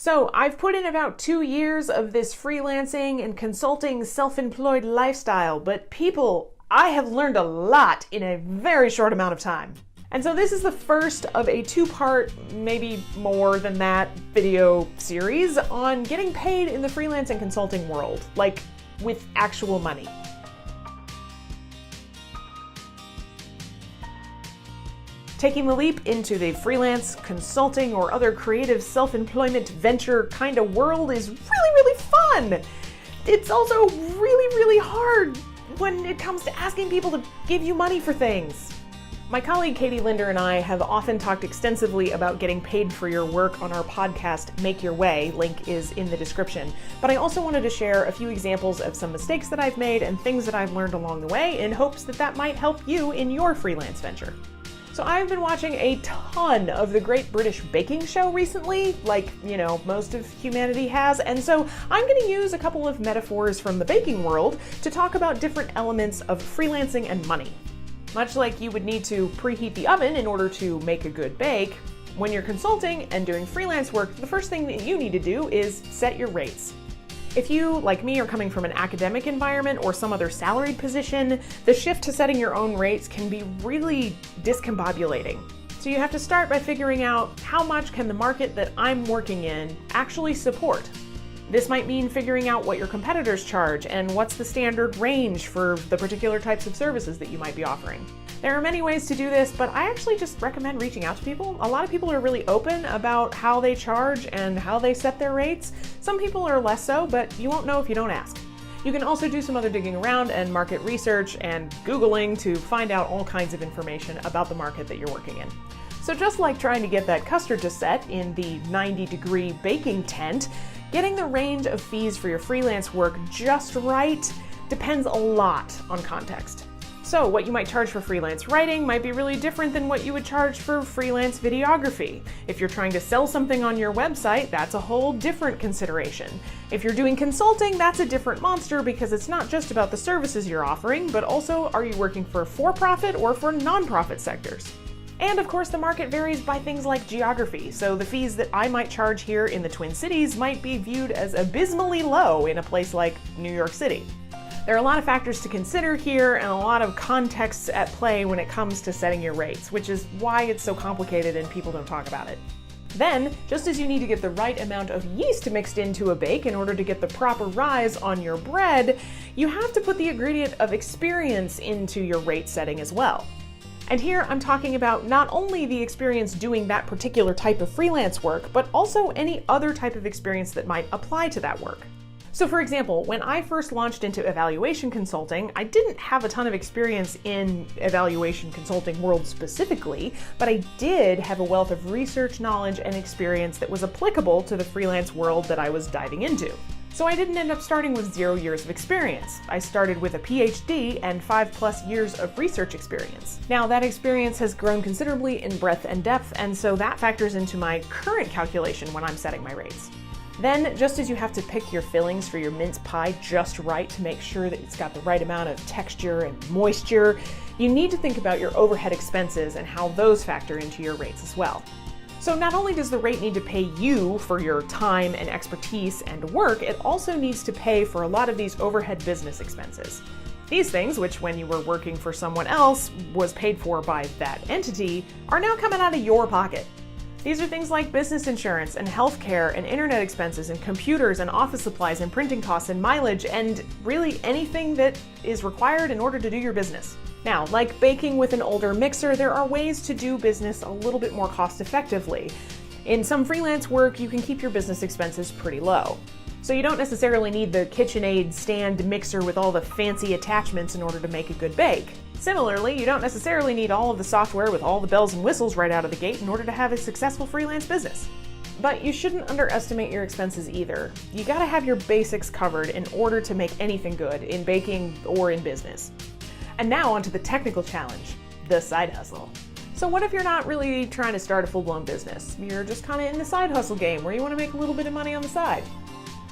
So I've put in about 2 years of this freelancing and consulting self-employed lifestyle, but people, I have learned a lot in a very short amount of time. And so this is the first of a 2-part, maybe more than that, video series on getting paid in the freelance and consulting world, like with actual money. Taking the leap into the freelance, consulting, or other creative self-employment venture kind of world is really fun. It's also really hard when it comes to asking people to give you money for things. My colleague Katie Linder and I have often talked extensively about getting paid for your work on our podcast, Make Your Way. Link is in the description. But I also wanted to share a few examples of some mistakes that I've made and things that I've learned along the way in hopes that that might help you in your freelance venture. So I've been watching a ton of the Great British Baking Show recently, like, most of humanity has, and so I'm going to use a couple of metaphors from the baking world to talk about different elements of freelancing and money. Much like you would need to preheat the oven in order to make a good bake, when you're consulting and doing freelance work, the first thing that you need to do is set your rates. If you, like me, are coming from an academic environment or some other salaried position, the shift to setting your own rates can be really discombobulating. So you have to start by figuring out how much can the market that I'm working in actually support. This might mean figuring out what your competitors charge and what's the standard range for the particular types of services that you might be offering. There are many ways to do this, but I actually just recommend reaching out to people. A lot of people are really open about how they charge and how they set their rates. Some people are less so, but you won't know if you don't ask. You can also do some other digging around and market research and Googling to find out all kinds of information about the market that you're working in. So just like trying to get that custard to set in the 90-degree baking tent, getting the range of fees for your freelance work just right depends a lot on context. So what you might charge for freelance writing might be really different than what you would charge for freelance videography. If you're trying to sell something on your website, that's a whole different consideration. If you're doing consulting, that's a different monster because it's not just about the services you're offering, but also are you working for for-profit or for nonprofit sectors? And of course, the market varies by things like geography, so the fees that I might charge here in the Twin Cities might be viewed as abysmally low in a place like New York City. There are a lot of factors to consider here and a lot of contexts at play when it comes to setting your rates, which is why it's so complicated and people don't talk about it. Then, just as you need to get the right amount of yeast mixed into a bake in order to get the proper rise on your bread, you have to put the ingredient of experience into your rate setting as well. And here I'm talking about not only the experience doing that particular type of freelance work, but also any other type of experience that might apply to that work. So for example, when I first launched into evaluation consulting, I didn't have a ton of experience in evaluation consulting world specifically, but I did have a wealth of research knowledge and experience that was applicable to the freelance world that I was diving into. So I didn't end up starting with 0 years of experience. I started with a PhD and 5+ years of research experience. Now that experience has grown considerably in breadth and depth, and so that factors into my current calculation when I'm setting my rates. Then, just as you have to pick your fillings for your mince pie just right to make sure that it's got the right amount of texture and moisture, you need to think about your overhead expenses and how those factor into your rates as well. So not only does the rate need to pay you for your time and expertise and work, it also needs to pay for a lot of these overhead business expenses. These things, which when you were working for someone else was paid for by that entity, are now coming out of your pocket. These are things like business insurance and healthcare and internet expenses and computers and office supplies and printing costs and mileage and really anything that is required in order to do your business. Now, like baking with an older mixer, there are ways to do business a little bit more cost effectively. In some freelance work, you can keep your business expenses pretty low. So you don't necessarily need the KitchenAid stand mixer with all the fancy attachments in order to make a good bake. Similarly, you don't necessarily need all of the software with all the bells and whistles right out of the gate in order to have a successful freelance business. But you shouldn't underestimate your expenses either. You gotta have your basics covered in order to make anything good in baking or in business. And now onto the technical challenge, the side hustle. So what if you're not really trying to start a full-blown business? You're just kind of in the side hustle game where you want to make a little bit of money on the side.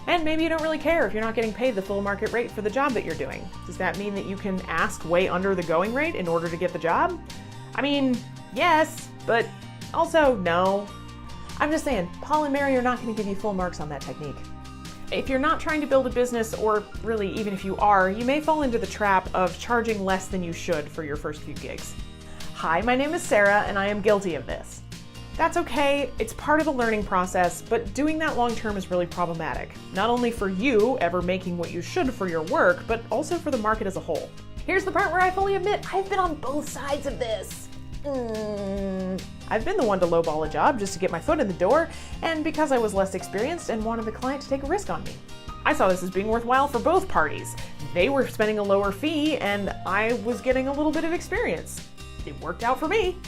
And maybe you don't really care if you're not getting paid the full market rate for the job that you're doing. Does that mean that you can ask way under the going rate in order to get the job? I mean, yes, but also no. I'm just saying, Paul and Mary are not going to give you full marks on that technique. If you're not trying to build a business, or really even if you are, you may fall into the trap of charging less than you should for your first few gigs. Hi, my name is Sarah, and I am guilty of this. That's okay, it's part of the learning process, but doing that long term is really problematic. Not only for you ever making what you should for your work, but also for the market as a whole. Here's the part where I fully admit I've been on both sides of this. I've been the one to lowball a job just to get my foot in the door, and because I was less experienced and wanted the client to take a risk on me. I saw this as being worthwhile for both parties. They were spending a lower fee, and I was getting a little bit of experience. It worked out for me.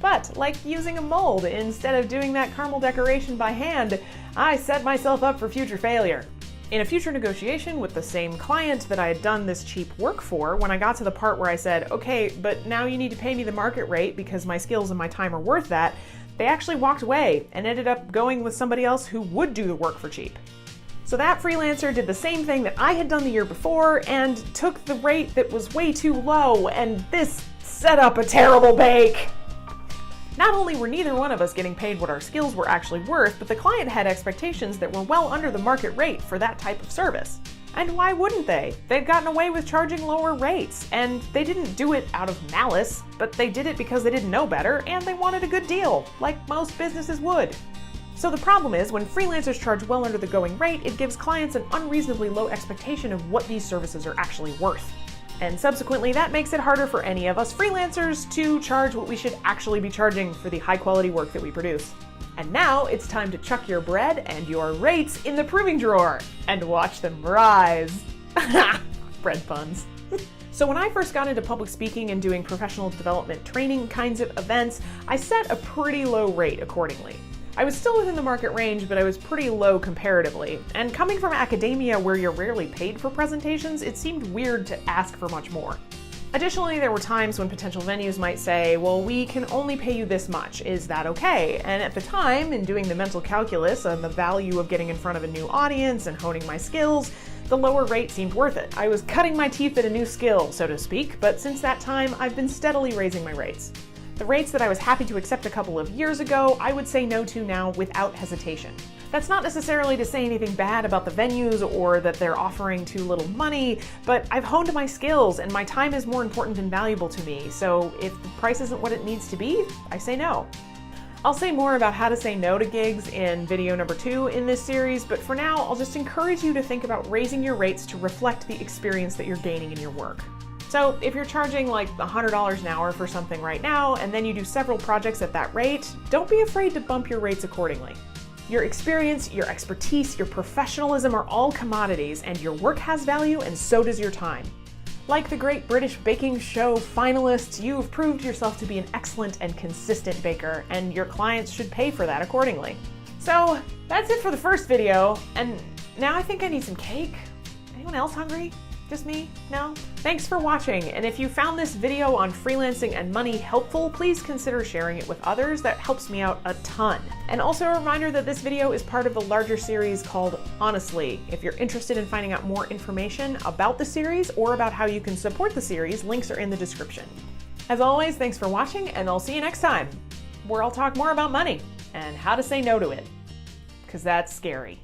But, like using a mold, instead of doing that caramel decoration by hand, I set myself up for future failure. In a future negotiation with the same client that I had done this cheap work for, when I got to the part where I said, okay, but now you need to pay me the market rate because my skills and my time are worth that, they actually walked away and ended up going with somebody else who would do the work for cheap. So that freelancer did the same thing that I had done the year before and took the rate that was way too low, and this set up a terrible bake. Not only were neither one of us getting paid what our skills were actually worth, but the client had expectations that were well under the market rate for that type of service. And why wouldn't they? They'd gotten away with charging lower rates, and they didn't do it out of malice, but they did it because they didn't know better and they wanted a good deal, like most businesses would. So the problem is, when freelancers charge well under the going rate, it gives clients an unreasonably low expectation of what these services are actually worth. And subsequently, that makes it harder for any of us freelancers to charge what we should actually be charging for the high quality work that we produce. And now it's time to chuck your bread and your rates in the proving drawer and watch them rise. Bread puns. So when I first got into public speaking and doing professional development training kinds of events, I set a pretty low rate accordingly. I was still within the market range, but I was pretty low comparatively. And coming from academia where you're rarely paid for presentations, it seemed weird to ask for much more. Additionally, there were times when potential venues might say, well, we can only pay you this much, is that okay? And at the time, in doing the mental calculus on the value of getting in front of a new audience and honing my skills, the lower rate seemed worth it. I was cutting my teeth at a new skill, so to speak, but since that time, I've been steadily raising my rates. The rates that I was happy to accept a couple of years ago, I would say no to now without hesitation. That's not necessarily to say anything bad about the venues or that they're offering too little money, but I've honed my skills and my time is more important and valuable to me, so if the price isn't what it needs to be, I say no. I'll say more about how to say no to gigs in video number 2 in this series, but for now, I'll just encourage you to think about raising your rates to reflect the experience that you're gaining in your work. So if you're charging like $100 an hour for something right now, and then you do several projects at that rate, don't be afraid to bump your rates accordingly. Your experience, your expertise, your professionalism are all commodities, and your work has value, and so does your time. Like the Great British Baking Show finalists, you've proved yourself to be an excellent and consistent baker, and your clients should pay for that accordingly. So that's it for the first video, and now I think I need some cake. Anyone else hungry? Just me? No? Thanks for watching, and if you found this video on freelancing and money helpful, please consider sharing it with others. That helps me out a ton. And also a reminder that this video is part of the larger series called Honestly. If you're interested in finding out more information about the series or about how you can support the series, links are in the description. As always, thanks for watching, and I'll see you next time, where I'll talk more about money and how to say no to it, because that's scary.